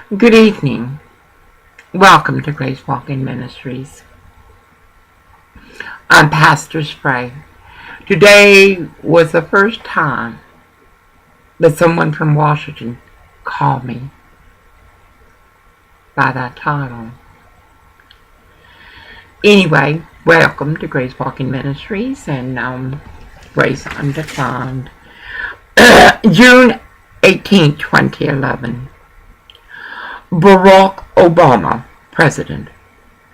Good evening. Welcome to Grace Walking Ministries. I'm Pastor Spray. Today was the first time that someone from Washington called me by that title. Anyway, welcome to Grace Walking Ministries and Grace Undefined. June 18, 2011. Barack Obama, President,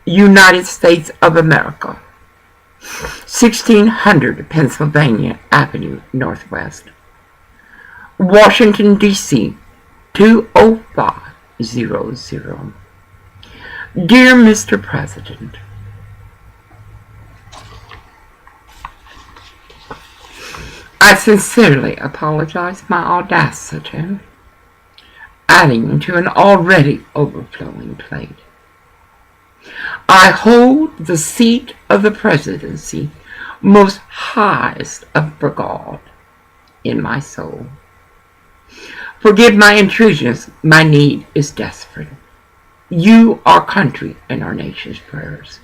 United States of America, 1600 Pennsylvania Avenue, Northwest, Washington, D.C., 20500. Dear Mr. President, I sincerely apologize for my audacity, adding to an already overflowing plate. I hold the seat of the presidency most highest of God in my soul. Forgive my intrusions, my need is desperate. You, our country, and our nation's prayers.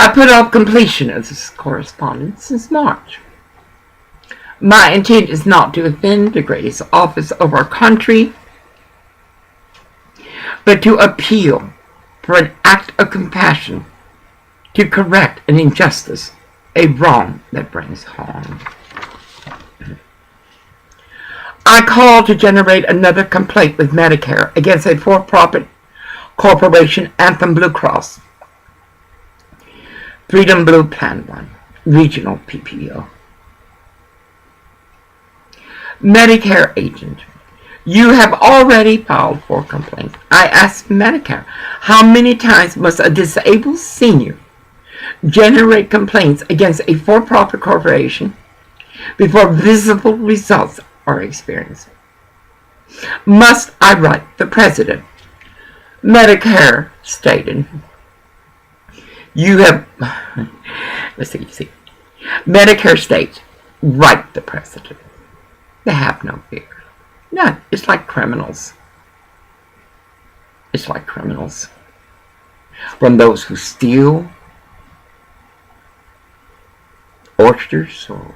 I put off completion of this correspondence since March. My intent is not to offend the greatest office of our country, but to appeal for an act of compassion to correct an injustice, a wrong that brings harm. I call to generate another complaint with Medicare against a for-profit corporation, Anthem Blue Cross, Freedom Blue Plan 1, Regional PPO. Medicare agent, you have already filed for complaints. I asked Medicare, how many times must a disabled senior generate complaints against a for-profit corporation before visible results are experienced? Must I write the president? Medicare stated, you have, let's see, Medicare states, write the president. They have no fear. No, it's like criminals. It's like criminals. From those who steal orchards or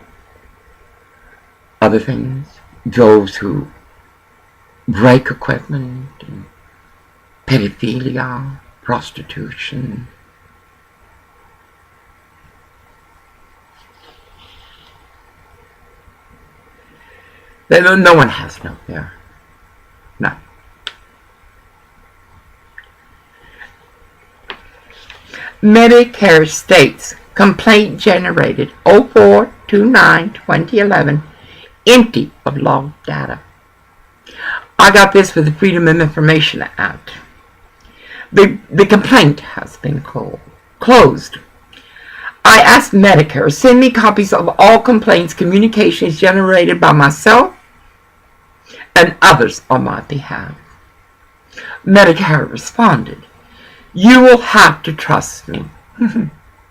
other things, those who break equipment, and pedophilia, prostitution. No one has no fear. No. Medicare states complaint generated 04/29/2011 empty of log data. I got this with the Freedom of Information Act. The complaint has been closed. I asked Medicare, send me copies of all complaints, communications generated by myself and others on my behalf. Medicare responded, you will have to trust me.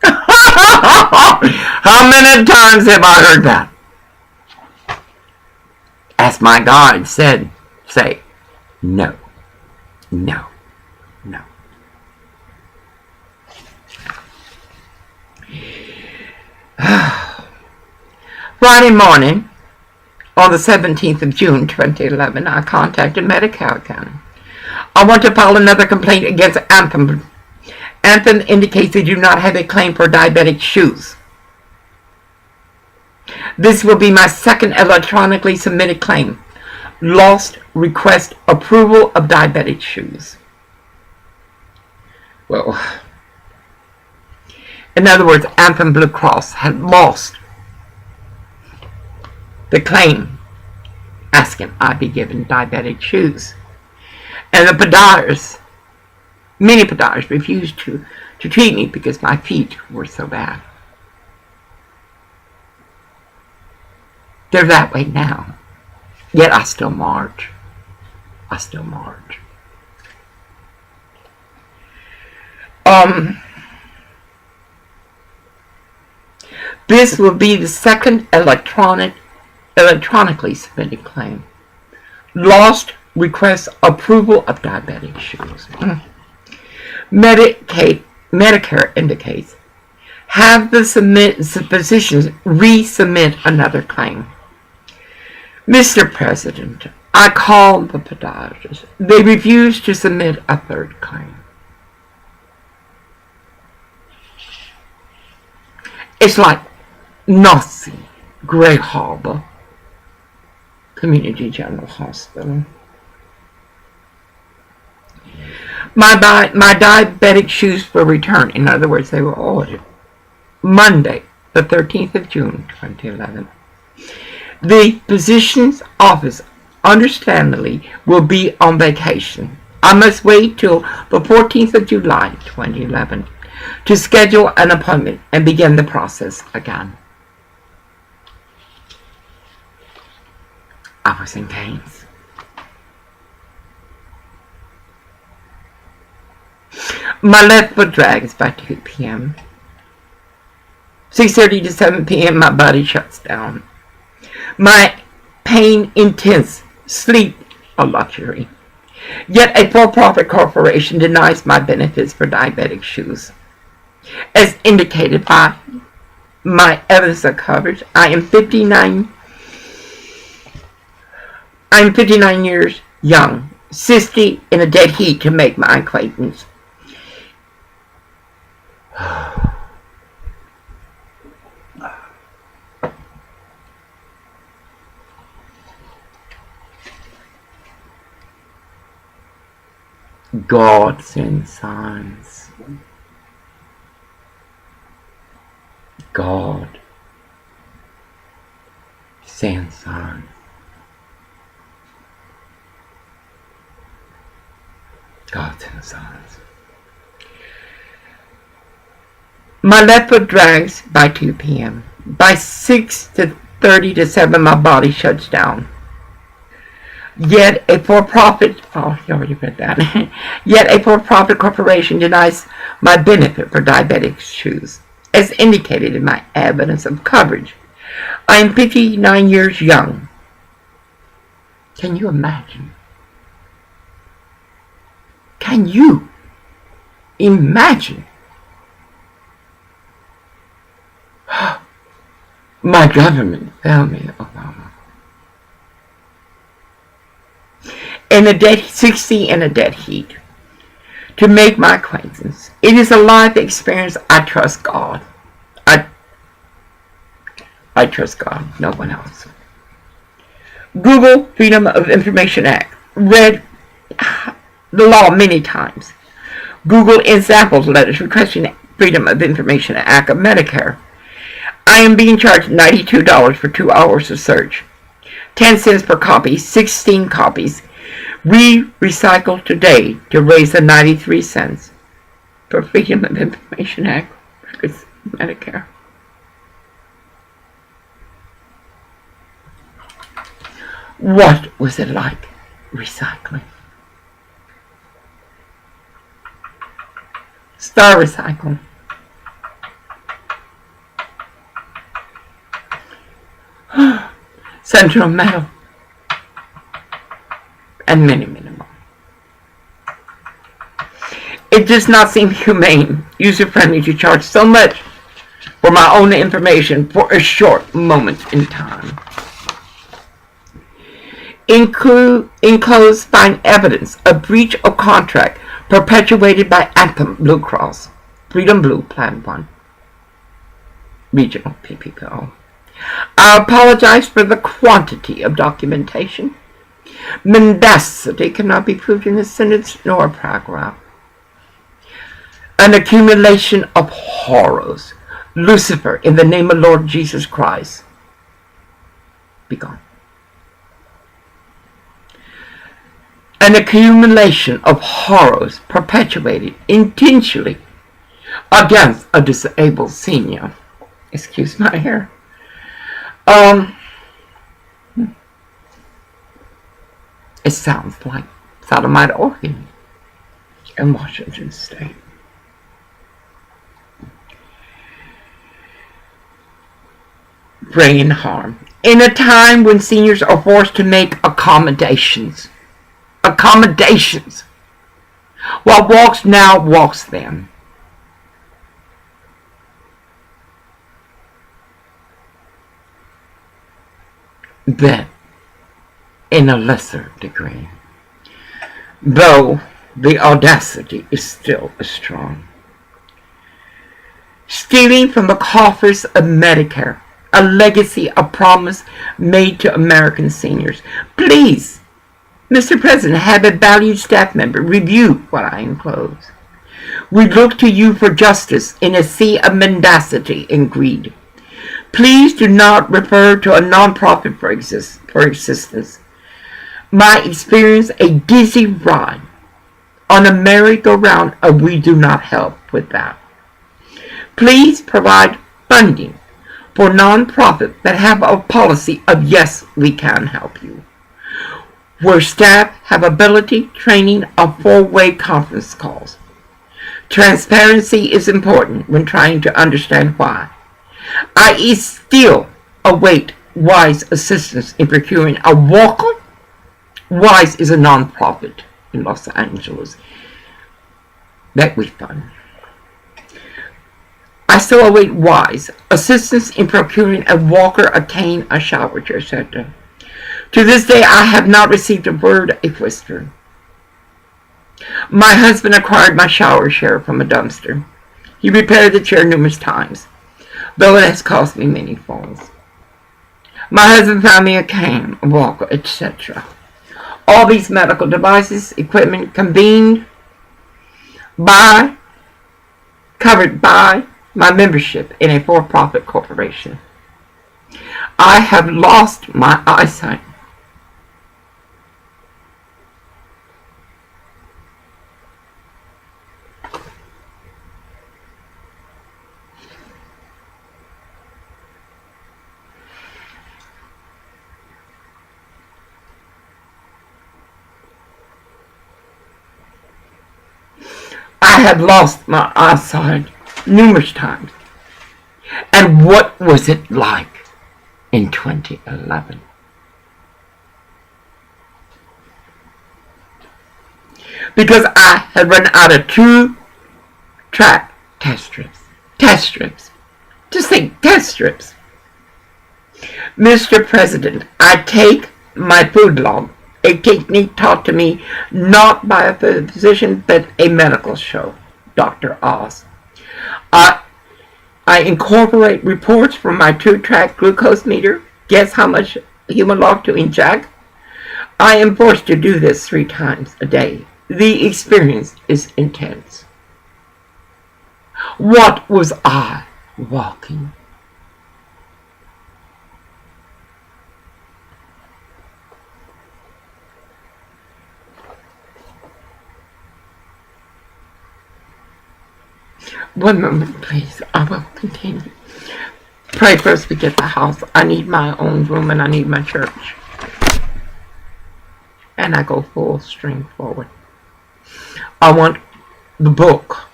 How many times have I heard that? As my God said, say, no, no, no. Friday morning, on the 17th of June, 2011, I contacted Medicare again. I want to file another complaint against Anthem. Anthem indicates they do not have a claim for diabetic shoes. This will be my second electronically submitted claim. Lost request approval of diabetic shoes. Well, in other words, Anthem Blue Cross had lost the claim asking I be given diabetic shoes. And the podiatrists, many podiatrists refused to treat me because my feet were so bad. They're that way now. Yet I still march. I still march. This will be the second electronically submitted claim. Lost requests approval of diabetic shoes. Medicare indicates have the physicians resubmit another claim. Mr. President, I called the podiatrist. They refused to submit a third claim. It's like Nazi Grey Harbor Community General Hospital. My diabetic shoes were returned. In other words, they were ordered Monday, the 13th of June, 2011. The physician's office, understandably, will be on vacation. I must wait till the 14th of July, 2011, to schedule an appointment and begin the process again. I was in pains. My left foot drags by 2 p.m. 6:30 to 7 p.m. my body shuts down. My pain intense, sleep a luxury. Yet a for-profit corporation denies my benefits for diabetic shoes. As indicated by my evidence of coverage, I am 59 years young, 60 in a dead heat to make my acquaintance. God sends signs. God sends signs. God sends signs. My left foot drags by 2 p.m. By 6:30 to 7, my body shuts down. Yet a for-profit, you already read that. Yet a for-profit corporation denies my benefit for diabetic shoes, as indicated in my evidence of coverage. I am 59 years young. Can you imagine? Can you imagine? My government failed me, Obama. In a dead 60 in a dead heat to make my acquaintance. It is a life experience. I trust God. I trust God, no one else. Google Freedom of Information Act. Read the law many times. Google examples letters requesting Freedom of Information Act of Medicare. I am being charged $92 for 2 hours of search. 10 cents per copy, 16 copies. Recycle today to raise the 93 cents for Freedom of Information Act records Medicare. What was it like recycling? Star Recycle. Central Metal. And many more. It does not seem humane, user-friendly to charge so much for my own information for a short moment in time. Enclosed find evidence of breach of contract perpetuated by Anthem Blue Cross, Freedom Blue Plan 1, Regional PPO. I apologize for the quantity of documentation. Mendacity cannot be proved in a sentence nor a paragraph. An accumulation of horrors. Lucifer, in the name of Lord Jesus Christ, be gone. An accumulation of horrors perpetuated intentionally against a disabled senior. Excuse my hair. It sounds like sodomite Oregon in Washington State. Brain harm. In a time when seniors are forced to make accommodations accommodations, while walks now walks them. Then, in a lesser degree, though the audacity is still as strong. Stealing from the coffers of Medicare, a legacy, a promise made to American seniors. Please, Mr. President, have a valued staff member review what I enclose. We look to you for justice in a sea of mendacity and greed. Please do not refer to a nonprofit for existence. My experience, a dizzy ride on a merry-go-round, we do not help with that. Please provide funding for nonprofits that have a policy of yes, we can help you, where staff have ability, training, of four-way conference calls. Transparency is important when trying to understand why. I still await WISE assistance in procuring a walker. WISE is a nonprofit in Los Angeles that we fund. I still await WISE assistance in procuring a walker, a cane, a shower chair, etc. To this day, I have not received a word of whisper. My husband acquired my shower chair from a dumpster. He repaired the chair numerous times, though it has cost me many falls. My husband found me a cane, a walker, etc. All these medical devices, equipment covered by my membership in a for-profit corporation. I have lost my eyesight. I had lost my eyesight numerous times. And what was it like in 2011? Because I had run out of 2-track test strips. Just think, test strips. Mr. President, I take my food log, a technique taught to me not by a physician but a medical show, Dr. Oz. I incorporate reports from my 2-track glucose meter. Guess how much human log to inject? I am forced to do this 3 times a day. The experience is intense. What was I walking? One moment, please. I will continue. Pray first we get the house. I need my own room and I need my church. And I go full strength forward. I want the book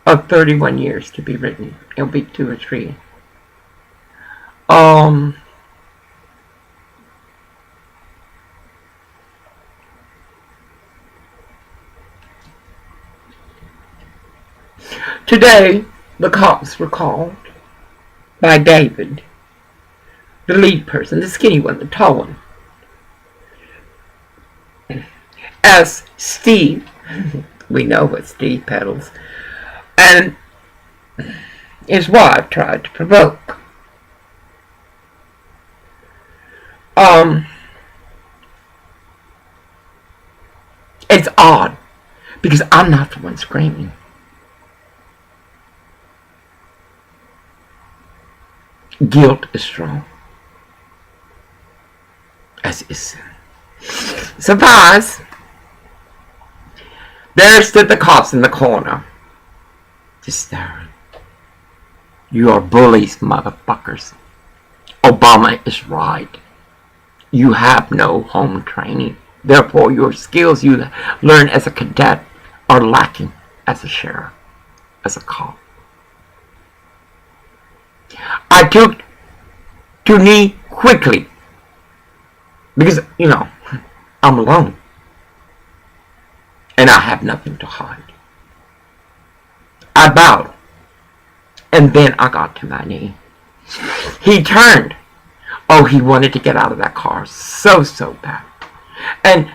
of 31 years to be written. It'll be 2 or 3. Today, the cops were called by David, the lead person, the skinny one, the tall one, as Steve. We know what Steve peddles. And his wife tried to provoke. It's odd because I'm not the one screaming. Guilt is strong, as is sin. Surprise! There stood the cops in the corner, just staring. You are bullies, motherfuckers. Obama is right. You have no home training. Therefore, your skills you learn as a cadet are lacking as a sheriff, as a cop. I took to knee quickly because, I'm alone. and I have nothing to hide. I bowed, and then I got to my knee. He turned. Oh, he wanted to get out of that car so bad. And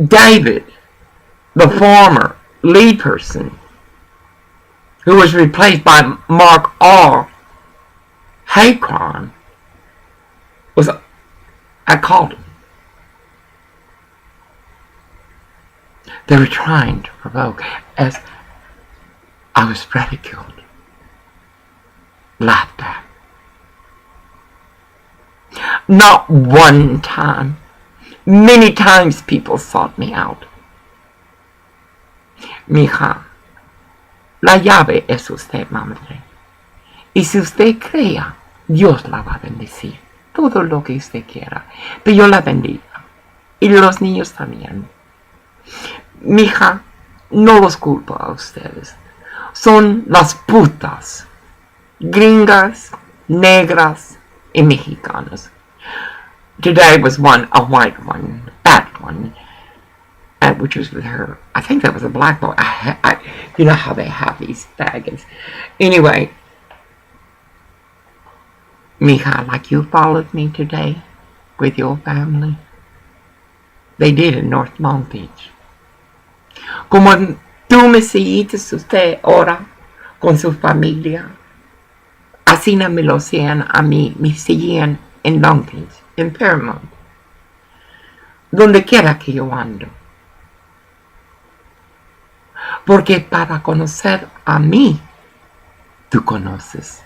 David, the former lead person, who was replaced by Mark R. Haycron, I called him. They were trying to provoke as I was ridiculed, laughed at. Not one time. Many times people sought me out. Mija, la llave es usted, madre. Y si usted crea, Dios la va a bendecir. Todo lo que usted quiera. Pero yo la bendiga. Y los niños también. Mija, no los culpo a ustedes. Son las putas. Gringas, negras, y mexicanas. Today was one, a white one, fat one, which was with her. I think that was a black boy. You know how they have these faggots. Anyway, mija, like you followed me today with your family. They did in North Long Beach. Como tú me seguiste usted ahora con su familia. Así no me lo hacían a mí, me seguían en Long Beach, en Paramount, donde quiera que yo ando. Porque para conocer a mí, tú conoces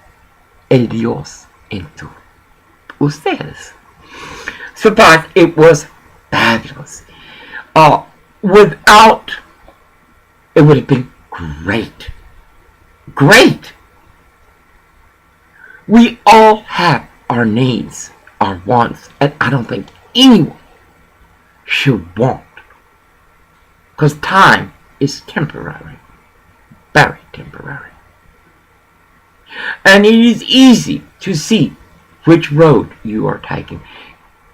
el Dios en tú. Ustedes. So that it was fabulous. Without, it would have been great. Great. We all have our needs, our wants, and I don't think anyone should want. Because time is temporary, very temporary. And it is easy to see which road you are taking.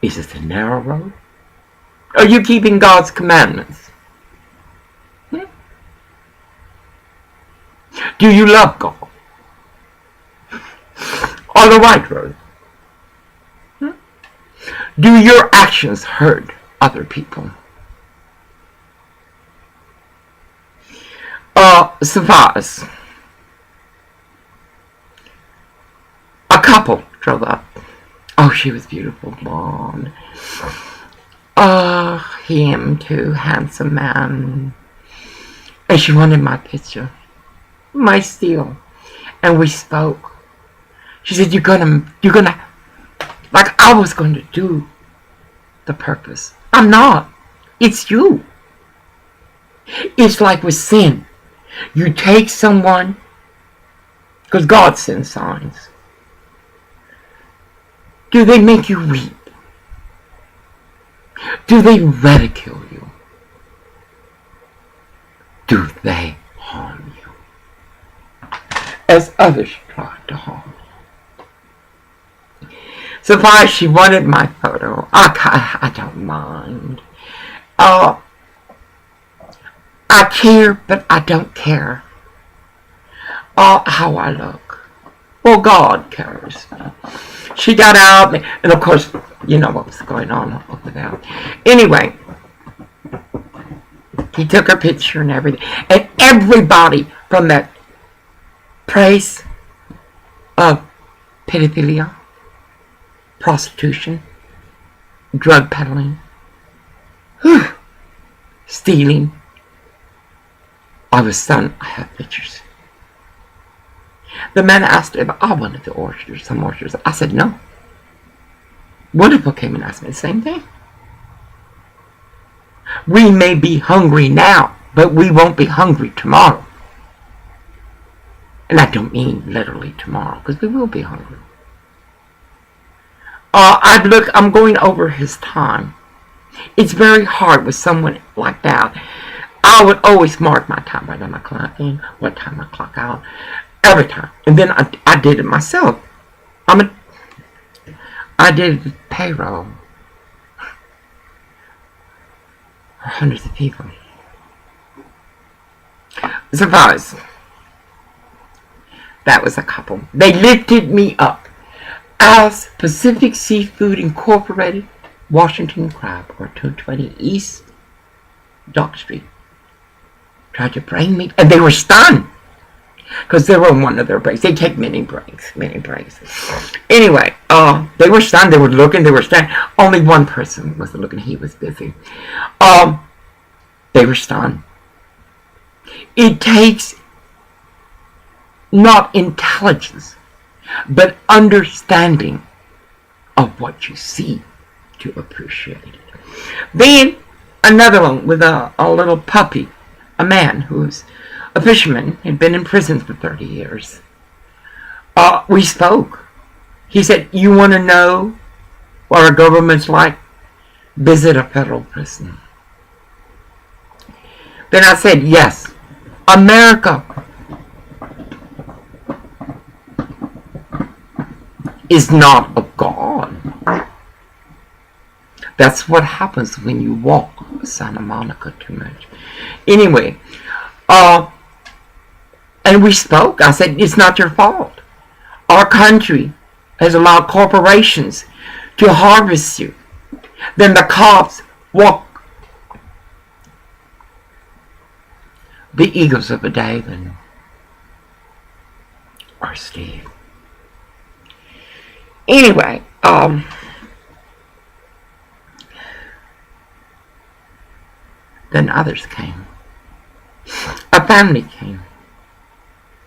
Is it the narrow road? Are you keeping God's commandments? Do you love God? On the right road? Do your actions hurt other people? Suppose a couple drove up. Oh, she was beautiful, blonde. Him too, handsome man. And she wanted my picture, my still. And we spoke. She said, you're gonna, like I was going to do the purpose. I'm not. It's you. It's like with sin. You take someone, because God sends signs. Do they make you weep? Do they ridicule you? Do they harm you? As others try to harm you. So far she wanted my photo. I don't mind. I care, but I don't care. How I look. Well, God cares. She got out, and of course, you know what was going on over there. Anyway, he took her picture and everything. And everybody from that place of pedophilia, prostitution, drug peddling, stealing. I was stunned. I have pictures. The man asked if I wanted the oysters, some oysters. I said no. One people came and asked me the same thing. We may be hungry now, but we won't be hungry tomorrow. And I don't mean literally tomorrow, because we will be hungry. I'm going over his time. It's very hard with someone like that. I would always mark my time, what time I clock in, what time I clock out, every time. And then I did it myself. I did payroll. or hundreds of people. Suppose that was a couple. They lifted me up as Pacific Seafood Incorporated, Washington Crab, or 220 East Dock Street. Tried to bring me, and they were stunned because they were on one of their breaks. They take many breaks. Anyway, they were stunned. They were looking. They were standing. Only one person was looking. He was busy. They were stunned. It takes not intelligence, but understanding of what you see to appreciate it. Then another one with a little puppy, a man who's a fisherman, had been in prison for 30 years. We spoke. He said, "You want to know what our government's like? Visit a federal prison." Then I said, "Yes, America is not of God." That's what happens when you walk Santa Monica too much. Anyway, and we spoke. I said, "It's not your fault. Our country has allowed corporations to harvest you. Then the cops walk the eagles of a David or Steve." Anyway, then others came. A family came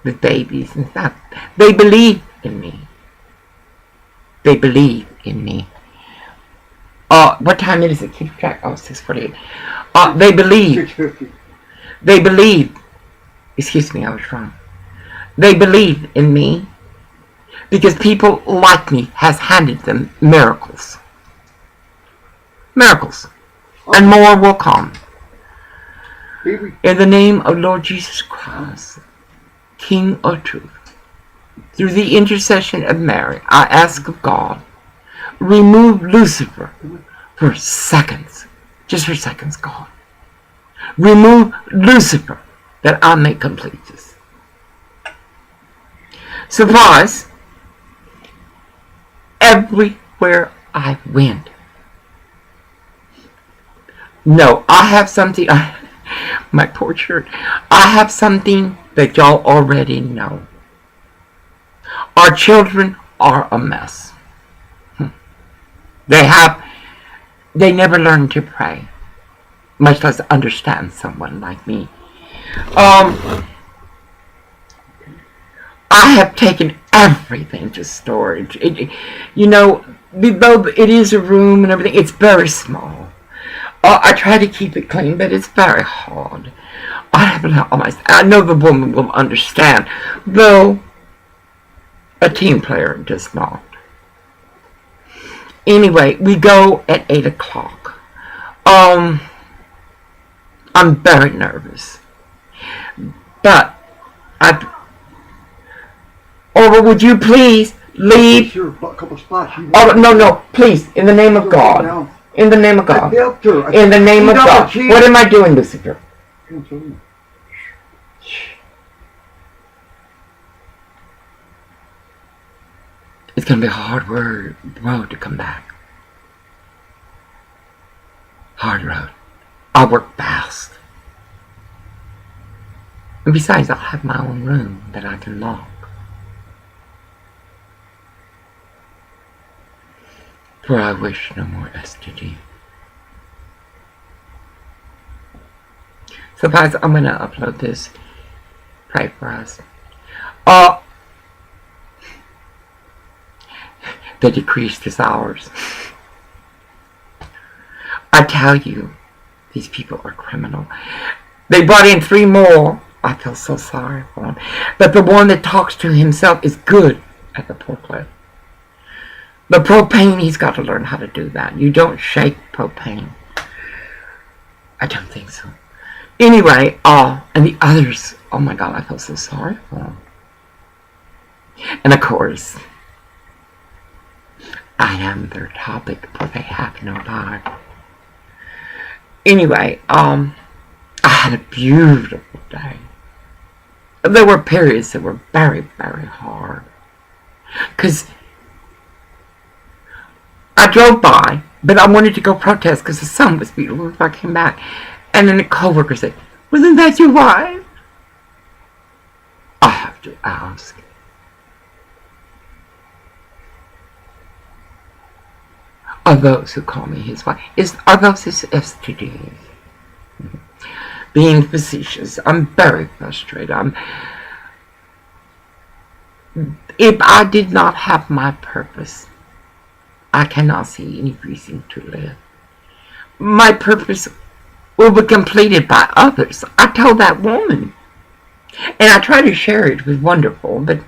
with babies and stuff. They believe in me. They believe in me. What time is it? Keep track. 6:48. They believe. 6:50. They believe. Excuse me, I was wrong. They believe in me because people like me has handed them miracles. Miracles. And more will come. In the name of Lord Jesus Christ, King of truth, through the intercession of Mary, I ask of God, remove Lucifer for seconds. Just for seconds, God. Remove Lucifer that I may complete this. Suppose everywhere I went. No, I have something. My poor church. I have something that y'all already know. Our children are a mess. They never learn to pray, much less understand someone like me. I have taken everything to storage. Though it is a room and everything, it's very small. I try to keep it clean, but it's very hard. I know the woman will understand, though a team player does not. Anyway, we go at 8 o'clock. I'm very nervous. But would you please leave? Sure, a couple spots. No, please, in the name of God. In the name of God. In the name of God. What am I doing, Lucifer? It's going to be a hard road to come back. Hard road. I'll work fast. And besides, I'll have my own room that I can lock. For I wish no more STD. So guys, I'm going to upload this. Pray for us. The decreased is ours. I tell you, these people are criminal. They brought in 3 more. I feel so sorry for them. But the one that talks to himself is good at the forklift. The propane, he's got to learn how to do that. You don't shake propane. I don't think so. Anyway, and the others, oh my God, I feel so sorry for them. And of course, I am their topic, for they have no life. Anyway, I had a beautiful day. There were periods that were very, very hard. Because I drove by, but I wanted to go protest because the sun was beautiful if I came back. And then a coworker said, "Wasn't that your wife?" I have to ask. Are those who call me his wife? Are those his STDs? Being facetious, I'm very frustrated. If I did not have my purpose, I cannot see any reason to live. My purpose will be completed by others. I told that woman. And I tried to share it with Wonderful, but,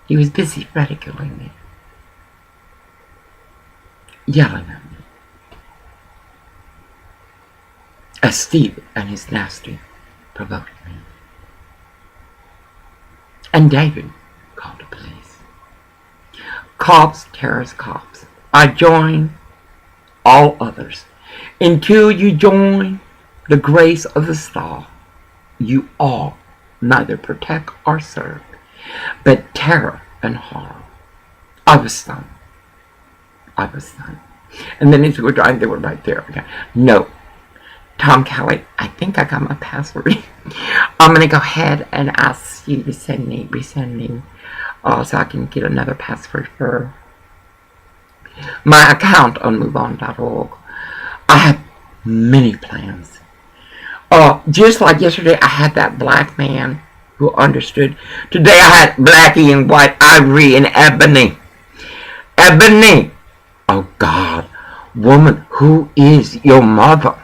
he was busy ridiculing me. Yelling at me. As Steve and his nasty provoked me. And David called the police. Cops, terrorist cops. I join all others. Until you join the grace of the star, you all neither protect or serve, but terror and horror. I was stunned. And then as we were driving, they were right there again. No. Tom Kelly, I think I got my password. I'm going to go ahead and ask you to resend me so I can get another password for my account on moveon.org. I have many plans. Just like yesterday, I had that black man who understood. Today I had Blackie and White, Ivory and Ebony. Ebony! Oh God, woman, who is your mother?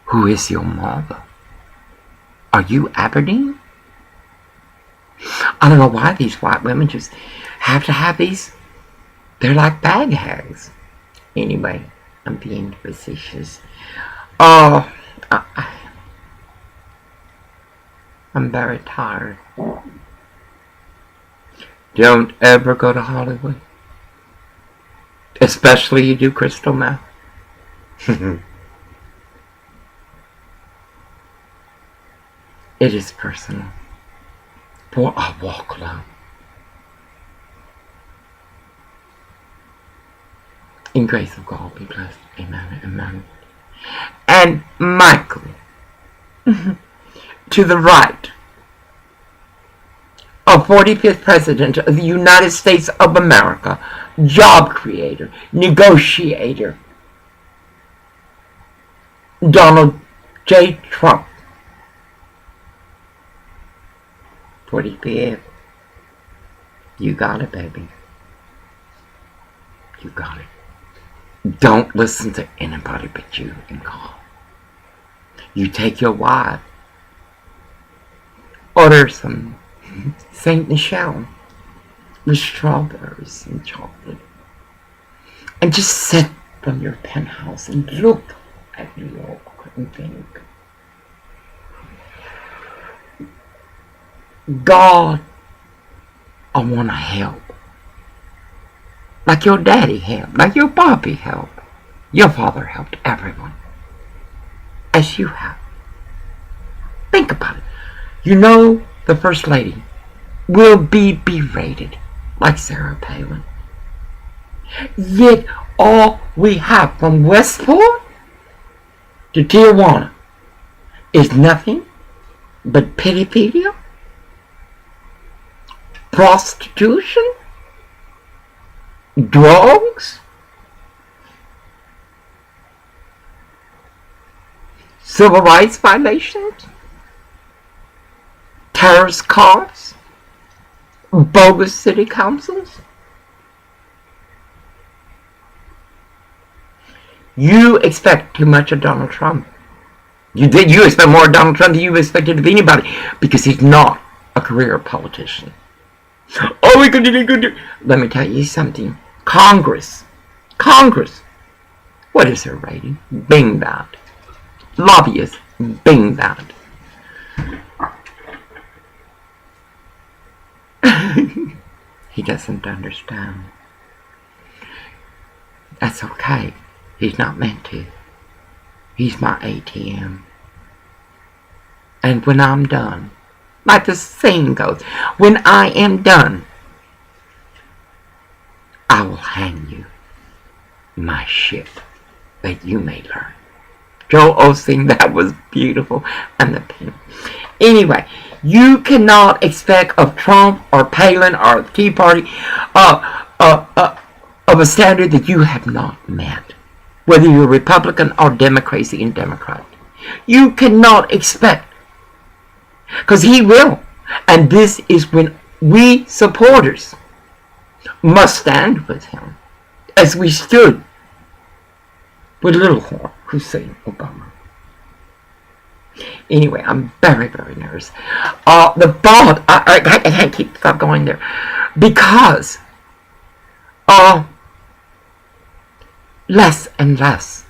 Who is your mother? Are you Aberdeen? I don't know why these white women just have to have these. They're like bag hags. Anyway, I'm being facetious. I'm very tired. Don't ever go to Hollywood. Especially you do crystal meth. It is personal. For I walk alone. In grace of God be blessed. Amen. Amen. And Michael, to the right, a 45th President of the United States of America, job creator, negotiator, Donald J. Trump. 45th. You got it, baby. You got it. Don't listen to anybody but you and God. You take your wife, order some Saint Michelle with strawberries and chocolate, and just sit from your penthouse and look at New York and think, God, I want to help. Like your daddy helped, like your Bobby helped. Your father helped everyone. As you have. Think about it. You know the First Lady will be berated like Sarah Palin. Yet all we have from Westport to Tijuana is nothing but pedophilia, prostitution, drugs, civil rights violations, terrorist cops, bogus city councils. You expect too much of Donald Trump. You expect more of Donald Trump than you expected of anybody, because he's not a career politician. Oh, we could do. Let me tell you something. Congress. What is their rating? Bing that. Lobbyists. Bing that. He doesn't understand. That's okay. He's not meant to. He's my ATM. And when I'm done, like the saying goes, when I am done, I will hand you my ship that you may learn. Joel Osteen, that was beautiful. And the pen. Anyway, you cannot expect of Trump or Palin or the Tea Party of a standard that you have not met. Whether you're Republican or Democrat. You cannot expect. Because he will. And this is when we supporters must stand with him. As we stood with little whore Hussein Obama. Anyway, I'm very, very nervous. The thought, I can't keep going there. Because less and less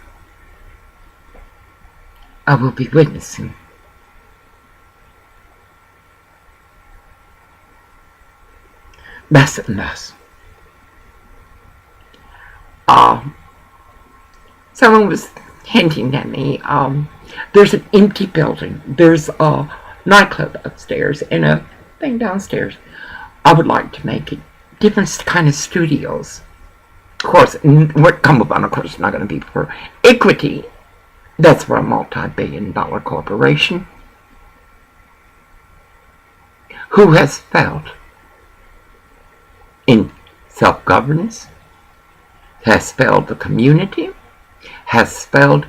I will be witnessing less and less. Someone was hinting at me, there's an empty building. There's a nightclub upstairs and a thing downstairs. I would like to make it different kind of studios. Of course, what come about, of course, is not going to be for equity. That's for a multi-billion-dollar corporation who has failed in self-governance, has failed the community, has failed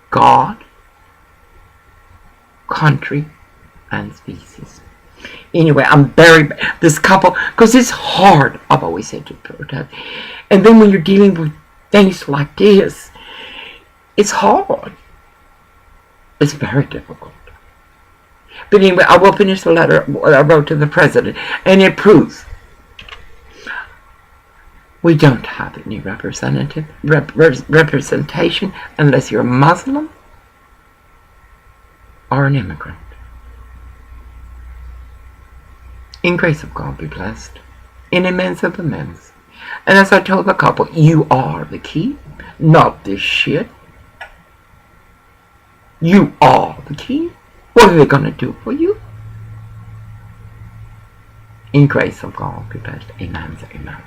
God, country, and species. Anyway, I'm very, this couple, because it's hard, I've always said to protest. And then when you're dealing with things like this, it's hard. It's very difficult. But anyway, I will finish the letter I wrote to the president, and it proves we don't have any representation unless you're a Muslim or an immigrant. In grace of God be blessed. In immense of immense. And as I told the couple, you are the key, not this shit. You are the key. What are they going to do for you? In grace of God be blessed. Amen. Amen.